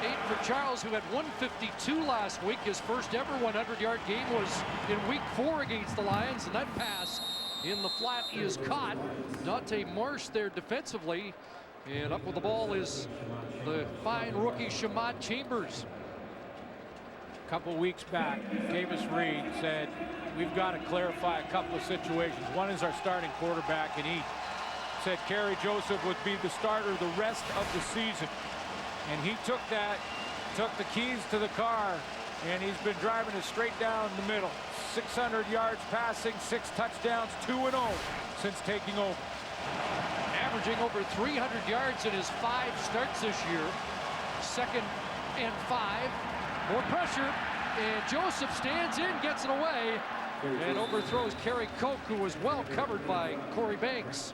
8 for Charles, who had 152 last week. His first ever 100-yard game was in week 4 against the Lions, and that pass in the flat is caught. Dante Marsh there defensively, and up with the ball is the fine rookie Shamad Chambers. A couple weeks back, Davis Reed said, we've got to clarify a couple of situations. One is our starting quarterback, and he said Kerry Joseph would be the starter the rest of the season. And he took the keys to the car, and he's been driving it straight down the middle. 600 yards passing, 6 touchdowns, 2-0 since taking over. Averaging over 300 yards in his 5 starts this year. 2nd and 5. More pressure, and Joseph stands in, gets it away, and overthrows Kerry Koch, who was well covered by Corey Banks.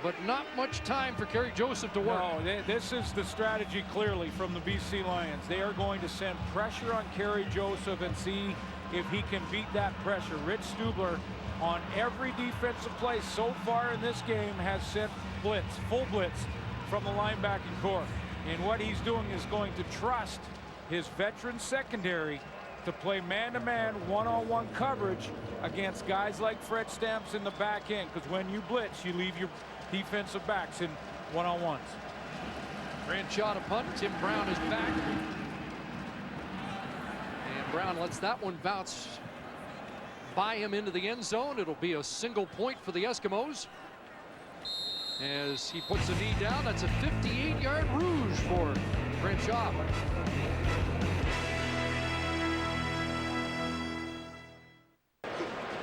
But not much time for Kerry Joseph to work. No, this is the strategy clearly from the BC Lions. They are going to send pressure on Kerry Joseph and see if he can beat that pressure. Rich Stubler on every defensive play so far in this game has sent blitz, full blitz from the linebacking core. And what he's doing is going to trust his veteran secondary to play man-to-man, one-on-one coverage against guys like Fred Stamps in the back end, because when you blitz, you leave your defensive backs in one-on-ones. Ranchard a punt. Tim Brown is back. And Brown lets that one bounce by him into the end zone. It'll be a single point for the Eskimos. As he puts the knee down, that's a 58-yard rouge for Ranchard.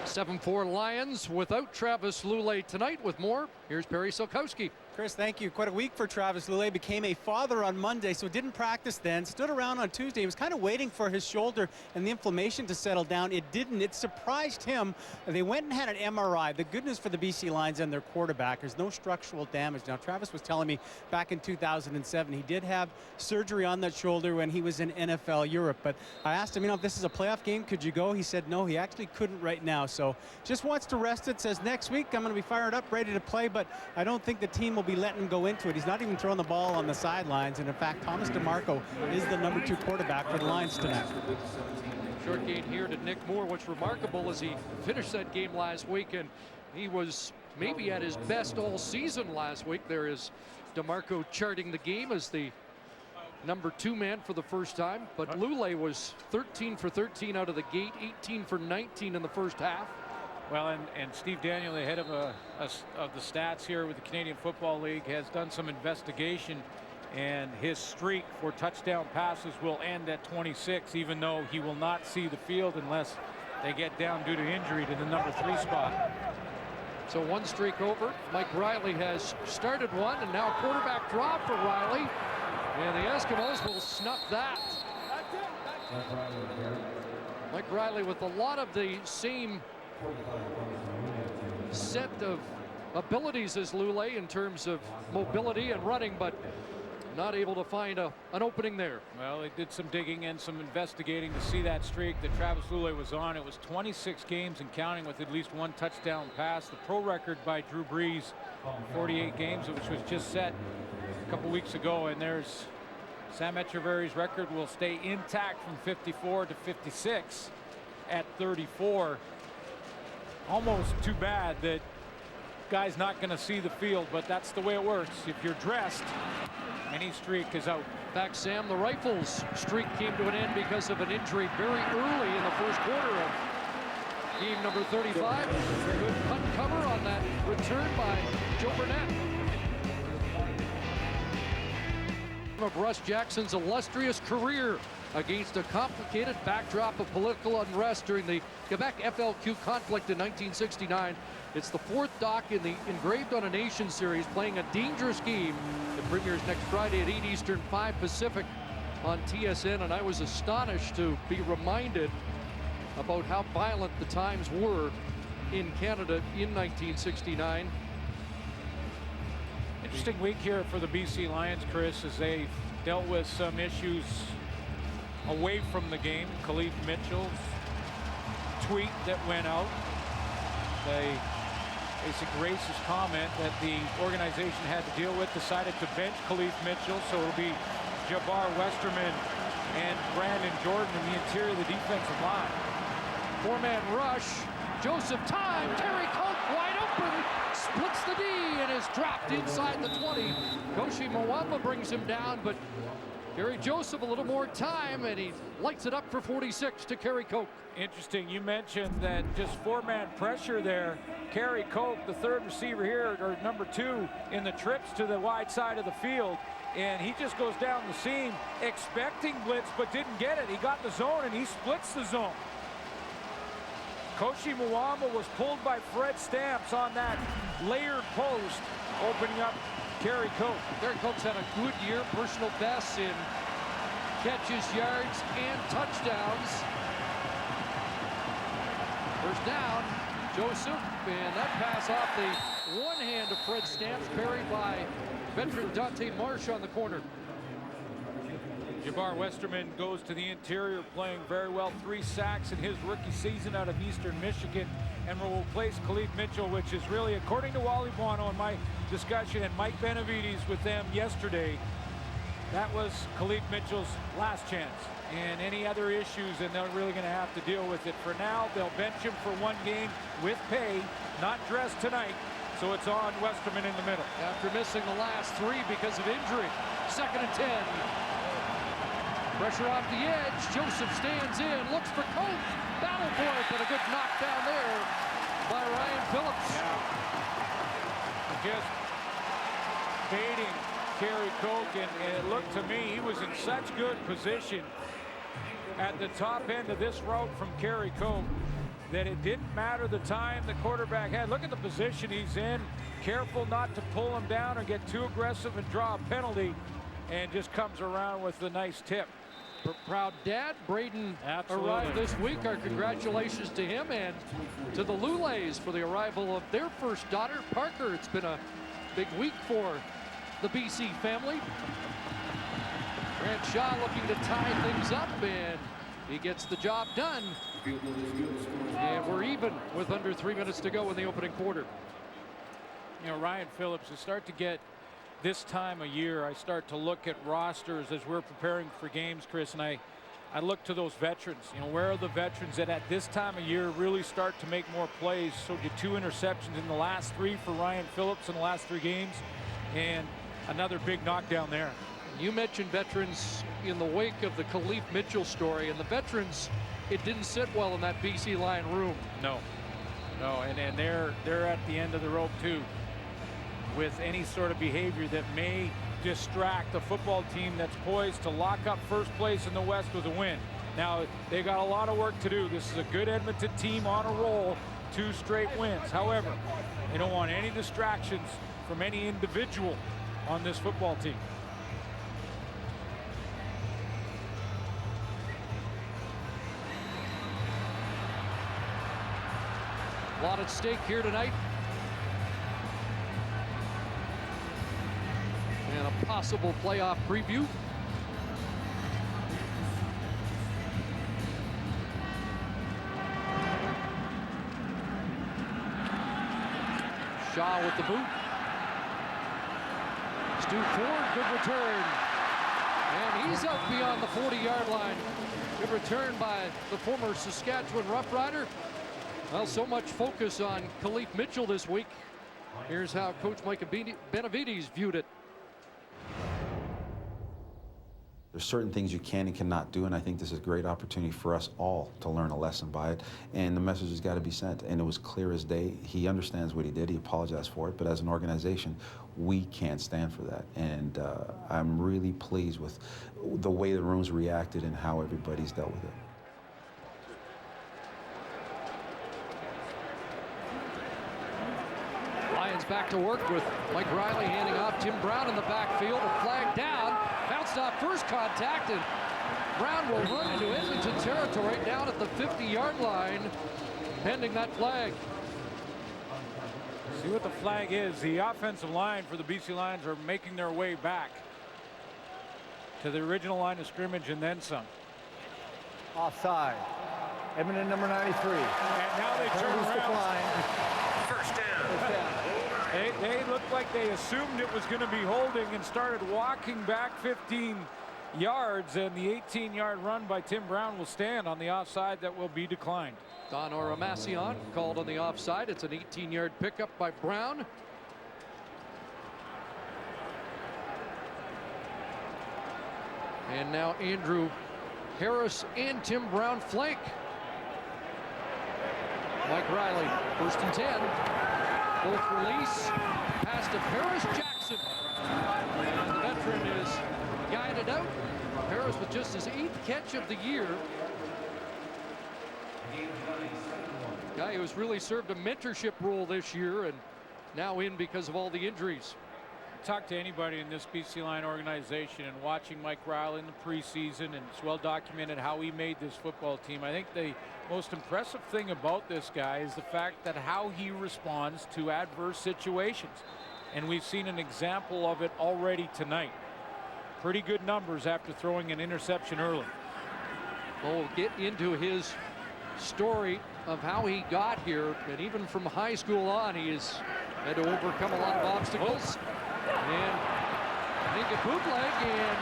Seven-4 Lions without Travis Lulay tonight. With more, here's Perry Solkowski. Chris, thank you. Quite a week for Travis Lulay. Became a father on Monday, so didn't practice then. Stood around on Tuesday. He was kind of waiting for his shoulder and the inflammation to settle down. It didn't. It surprised him. They went and had an MRI. The good news for the BC Lions and their quarterback, there's no structural damage. Now, Travis was telling me back in 2007, he did have surgery on that shoulder when he was in NFL Europe. But I asked him, if this is a playoff game, could you go? He said no, he actually couldn't right now. So just wants to rest it. Says next week I'm going to be fired up, ready to play, but I don't think the team will be letting him go into it. He's not even throwing the ball on the sidelines. And in fact, Thomas DeMarco is the #2 quarterback for the Lions tonight. Short gain here to Nick Moore. What's remarkable is he finished that game last week, and he was maybe at his best all season last week. There is DeMarco charting the game as the #2 man for the first time. But Lulay was 13 for 13 out of the gate, 18 for 19 in the first half. Well, and Steve Daniel, the head of the stats here with the Canadian Football League, has done some investigation, and his streak for touchdown passes will end at 26, even though he will not see the field unless they get down due to injury to the #3 spot. So one streak over. Mike Riley has started one, and now quarterback draw for Riley. And the Eskimos will snuff that. Mike Riley with a lot of the same set of abilities as Lulay in terms of mobility and running, but not able to find an opening there. Well, they did some digging and some investigating to see that streak that Travis Lulay was on. It was 26 games and counting with at least 1 touchdown pass. The pro record by Drew Brees, 48 games, which was just set a couple weeks ago. And there's Sam Echeverry's record will stay intact from 54 to 56 at 34. Almost too bad that guy's not going to see the field, but that's the way it works. If you're dressed, any streak is out. Back, Sam, the Rifles streak came to an end because of an injury very early in the first quarter of game number 35. Good punt cover on that return by Joe Burnett. Of Russ Jackson's illustrious career against a complicated backdrop of political unrest during the Quebec FLQ conflict in 1969. It's the 4th dock in the Engraved on a Nation series, playing a dangerous game. It premieres next Friday at 8 Eastern, 5 Pacific on TSN, and I was astonished to be reminded about how violent the times were in Canada in 1969. Interesting week here for the BC Lions, Chris, as they dealt with some issues away from the game. Khalif Mitchell's tweet that went out. basic racist comment that the organization had to deal with, decided to bench Khalif Mitchell, so it'll be Jabbar Westerman and Brandon Jordan in the interior of the defensive line. Four-man rush. Joseph time. Terry Coke wide open. Splits the D and is dropped inside the 20. Koshi Mwamba brings him down, but Gary Joseph a little more time, and he lights it up for 46 to Kerry Coke. Interesting, you mentioned that just four-man pressure there. Kerry Coke, the third receiver here, or number 2 in the trips to the wide side of the field, and he just goes down the seam expecting blitz but didn't get it. He got the zone and he splits the zone. Koshi Mwamba was pulled by Fred Stamps on that layered post, opening up Kerry Coke. Kerry Coke's had a good year, personal bests in catches, yards, and touchdowns. First down, Joseph, and that pass off the one hand of Fred Stamps, parried by veteran Dante Marsh on the corner. Jabbar Westerman goes to the interior, playing very well. 3 sacks in his rookie season out of Eastern Michigan, and will replace Khalif Mitchell, which is really, according to Wally Buono in my discussion and Mike Benavides with them yesterday, that was Khalif Mitchell's last chance. And any other issues, and they're really going to have to deal with it. For now, they'll bench him for 1 game with pay, not dressed tonight. So it's on Westerman in the middle. After missing the last 3 because of injury. 2nd and 10. Pressure off the edge. Joseph stands in, looks for Coke. Battle for it, but a good knockdown there by Ryan Phillips. Yeah. Just baiting Kerry Coke, and it looked to me he was in such good position at the top end of this route from Kerry Coke that it didn't matter the time the quarterback had. Look at the position he's in. Careful not to pull him down or get too aggressive and draw a penalty, and just comes around with a nice tip. Proud dad, Braden, Absolutely. arrived this week. Our congratulations to him and to the Lulays for the arrival of their first daughter, Parker. It's been a big week for the BC family. Grant Shaw looking to tie things up, and he gets the job done. And we're even with under 3 minutes to go in the opening quarter. You know, Ryan Phillips, to start to get this time of year, I start to look at rosters as we're preparing for games, Chris, and I look to those veterans. You know, where are the veterans that at this time of year really start to make more plays? So get 2 interceptions in the last 3 for Ryan Phillips in the last 3 games, and another big knockdown there. You mentioned veterans in the wake of the Khalif Mitchell story, and the veterans, it didn't sit well in that BC Lion room. No, and they're at the end of the rope too, with any sort of behavior that may distract the football team that's poised to lock up first place in the West with a win. Now, they got a lot of work to do. This is a good Edmonton team on a roll, 2 straight wins. However, they don't want any distractions from any individual on this football team. A lot at stake here tonight. And a possible playoff preview. Shaw with the boot. Stu Ford, good return. And he's out beyond the 40-yard line. Good return by the former Saskatchewan Rough Rider. Well, so much focus on Khalif Mitchell this week. Here's how Coach Mike Benavides viewed it. There's certain things you can and cannot do, and I think this is a great opportunity for us all to learn a lesson by it, and the message has got to be sent, and it was clear as day. He understands what he did. He apologized for it, but as an organization, we can't stand for that, and I'm really pleased with the way the room's reacted and how everybody's dealt with it. Lions back to work with Mike Riley handing off. Tim Brown in the backfield. A flag down. Bounced off first contact, and Brown will run into Edmonton territory down at the 50-yard line, pending that flag. See what the flag is. The offensive line for the BC Lions are making their way back to the original line of scrimmage and then some. Offside. Edmonton number 93. And now they turn around. First down. They looked like they assumed it was going to be holding and started walking back 15 yards, and the 18-yard run by Tim Brown will stand on the offside that will be declined. Don Oramacion called on the offside. It's an 18-yard pickup by Brown. And now Andrew Harris and Tim Brown flank. Mike Riley, 1st and 10. Both release. Pass to Paris Jackson. And the veteran is guided out. Paris with just his 8th catch of the year. Guy who's really served a mentorship role this year and now in because of all the injuries. Talk to anybody in this BC Lion organization, and watching Mike Riley in the preseason, and it's well documented how he made this football team. I think the most impressive thing about this guy is the fact that how he responds to adverse situations, and we've seen an example of it already tonight. Pretty good numbers after throwing an interception early. We'll get into his story of how he got here, and even from high school on, he has had to overcome a lot of obstacles. And I think a bootleg, and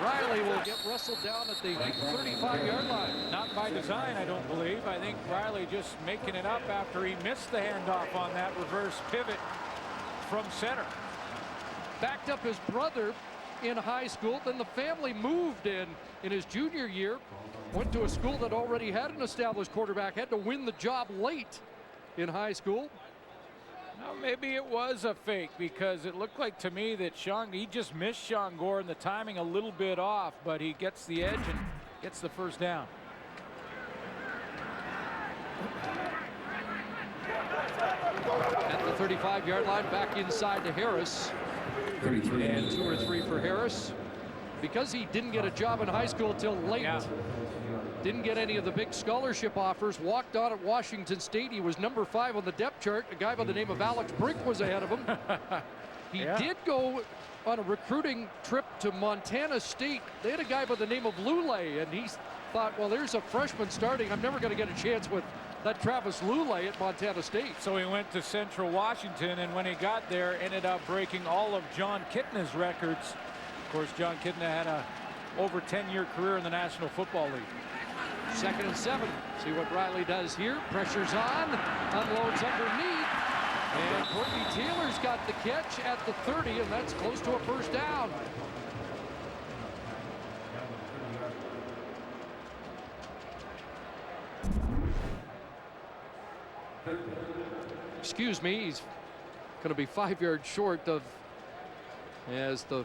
Riley will get wrestled down at the 35-yard line. Not by design, I don't believe. I think Riley just making it up after he missed the handoff on that reverse pivot from center. Backed up his brother in high school. Then the family moved in his junior year. Went to a school that already had an established quarterback. Had to win the job late in high school. Now, maybe it was a fake, because it looked like to me that he just missed Sean Gore, and the timing a little bit off, but he gets the edge and gets the first down. At the 35-yard line, back inside to Harris. And 2 or 3 for Harris. Because he didn't get a job in high school till late. Yeah. Didn't get any of the big scholarship offers. Walked on at Washington State. He was number 5 on the depth chart. A guy by the name of Alex Brink was ahead of him. He did go on a recruiting trip to Montana State. They had a guy by the name of Lulay, and he thought, well, there's a freshman starting. I'm never going to get a chance with that Travis Lulay at Montana State. So he went to Central Washington, and when he got there, ended up breaking all of John Kitna's records. Of course, John Kitna had a over 10-year career in the National Football League. 2nd and 7. See what Riley does here. Pressure's on. Unloads underneath. And Courtney Taylor's got the catch at the 30, and that's close to a first down. Excuse me, he's going to be 5 yards short of, as the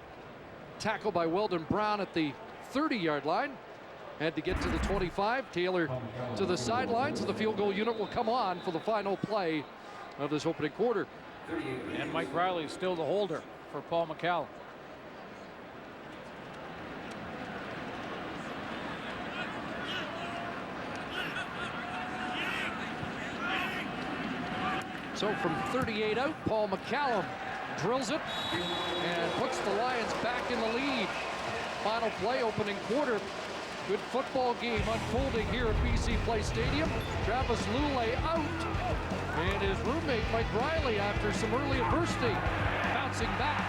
tackle by Weldon Brown at the 30-yard line. Had to get to the 25. Taylor to the sideline, so the field goal unit will come on for the final play of this opening quarter. And Mike Riley is still the holder for Paul McCallum. So from 38 out, Paul McCallum drills it and puts the Lions back in the lead. Final play, opening quarter. Good football game unfolding here at BC Place Stadium. Travis Lulay out, and his roommate Mike Riley, after some early adversity, bouncing back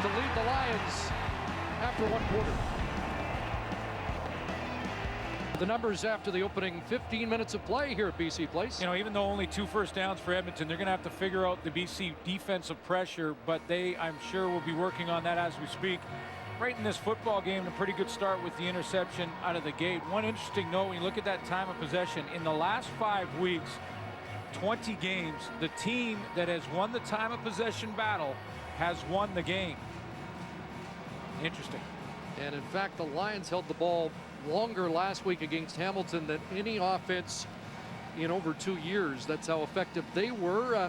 to lead the Lions after 1 quarter. The numbers after the opening 15 minutes of play here at BC Place. You know, even though only 2 first downs for Edmonton, they're going to have to figure out the BC defensive pressure, but they, I'm sure, will be working on that as we speak. Right in this football game, a pretty good start with the interception out of the gate. One interesting note, when you look at that time of possession, in the last 5 weeks, 20 games, the team that has won the time of possession battle has won the game. Interesting. And in fact, the Lions held the ball longer last week against Hamilton than any offense in over 2 years. That's how effective they were.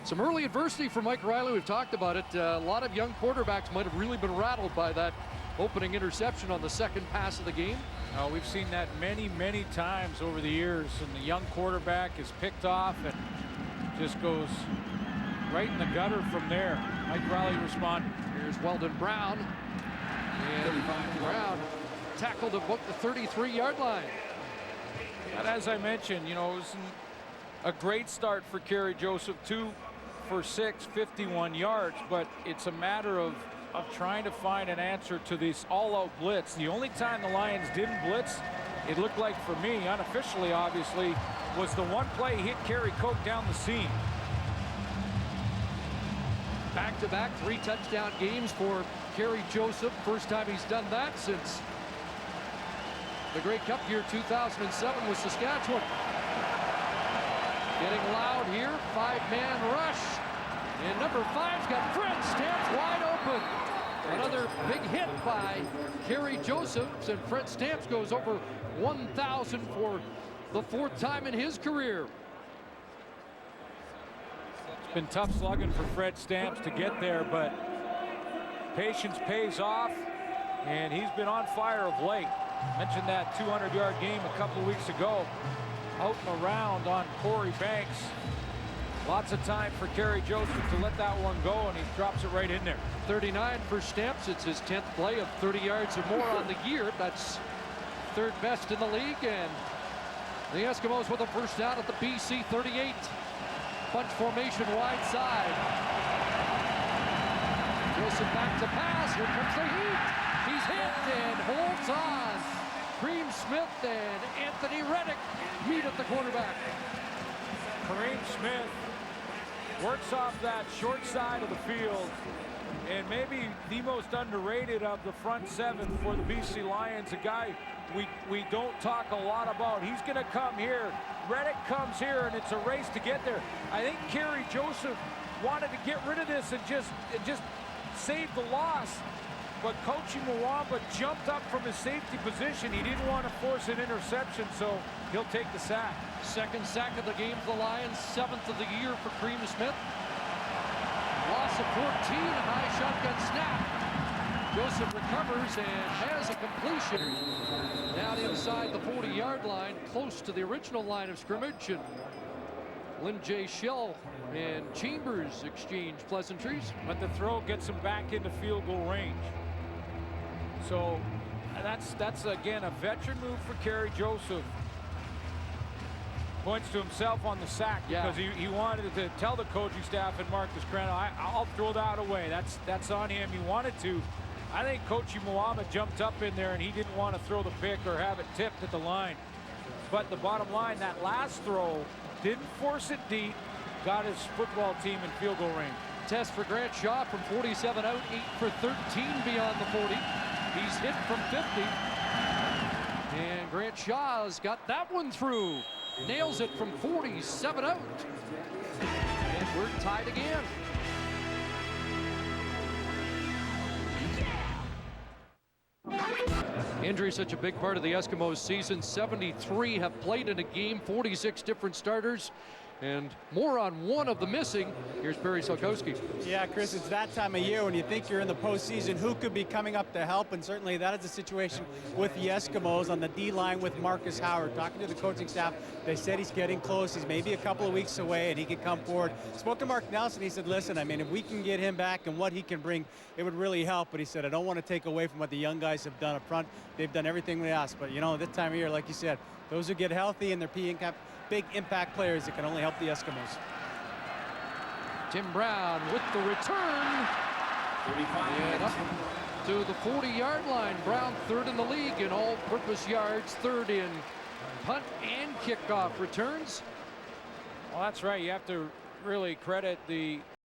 Some early adversity for Mike Riley. We've talked about it. A lot of young quarterbacks might have really been rattled by that opening interception on the second pass of the game. We've seen that many, many times over the years, and the young quarterback is picked off and just goes right in the gutter from there. Mike Riley responded. Here's Weldon Brown. And Brown tackled about the 33-yard line. And as I mentioned, you know, it was a great start for Kerry Joseph. 2 for 6, 51 yards, but it's a matter of trying to find an answer to this all-out blitz. The only time the Lions didn't blitz, it looked like for me, unofficially obviously, was the one play he hit Kerry Coke down the seam. Back-to-back 3 touchdown games for Kerry Joseph. First time he's done that since the Grey Cup year 2007 with Saskatchewan. Getting loud here, 5-man rush. And number 5's got Fred Stamps wide open. Another big hit by Kerry Joseph, and Fred Stamps goes over 1,000 for the 4th time in his career. It's been tough slugging for Fred Stamps to get there, but patience pays off, and he's been on fire of late. Mentioned that 200-yard game a couple of weeks ago. Out and around on Corey Banks. Lots of time for Kerry Joseph to let that one go, and he drops it right in there. 39 for Stamps. It's his 10th play of 30 yards or more on the year. That's 3rd best in the league, and the Eskimos with a first down at the BC 38. Bunch formation wide side. Joseph back to pass. Here comes the heat. He's hit and holds on. Kareem Smith and Anthony Reddick meet at the quarterback. Kareem Smith works off that short side of the field, and maybe the most underrated of the front 7 for the BC Lions, a guy we don't talk a lot about. He's going to come here. Reddick comes here, and it's a race to get there. I think Kerry Joseph wanted to get rid of this and just save the loss, but Coach Mwamba jumped up from his safety position. He didn't want to force an interception, so he'll take the sack. 2nd sack of the game for the Lions, 7th of the year for Kareem Smith. Loss of 14, a high shotgun snap. Joseph recovers and has a completion down inside the 40-yard line, close to the original line of scrimmage. And Lynn J. Shell and Chambers exchange pleasantries. But the throw gets him back into field goal range. So that's again a veteran move for Kerry Joseph. Points to himself on the sack because he wanted to tell the coaching staff and Marcus Crandall, I'll throw that away. That's on him. He wanted to. I think Coach Mwamba jumped up in there and he didn't want to throw the pick or have it tipped at the line. But the bottom line, that last throw didn't force it deep, got his football team in field goal range. Test for Grant Shaw from 47 out, 8 for 13 beyond the 40. He's hit from 50. And Grant Shaw's got that one through. Nails it from 47 out. And we're tied again. Injury such a big part of the Eskimos season. 73 have played in a game, 46 different starters, and more on one of the missing. Here's Barry Sulkowski. Yeah, Chris, it's that time of year when you think you're in the postseason. Who could be coming up to help? And certainly that is the situation with the Eskimos on the D-line with Marcus Howard. Talking to the coaching staff, they said he's getting close. He's maybe a couple of weeks away and he could come forward. Spoke to Mark Nelson. He said, listen, I mean, if we can get him back and what he can bring, it would really help. But he said, I don't want to take away from what the young guys have done up front. They've done everything we asked. But, you know, this time of year, like you said, those who get healthy and they're big impact players that can only help the Eskimos. Tim Brown with the return. And up to the 40-yard line. Brown 3rd in the league in all-purpose yards, 3rd in punt and kickoff returns. Well, that's right. You have to really credit the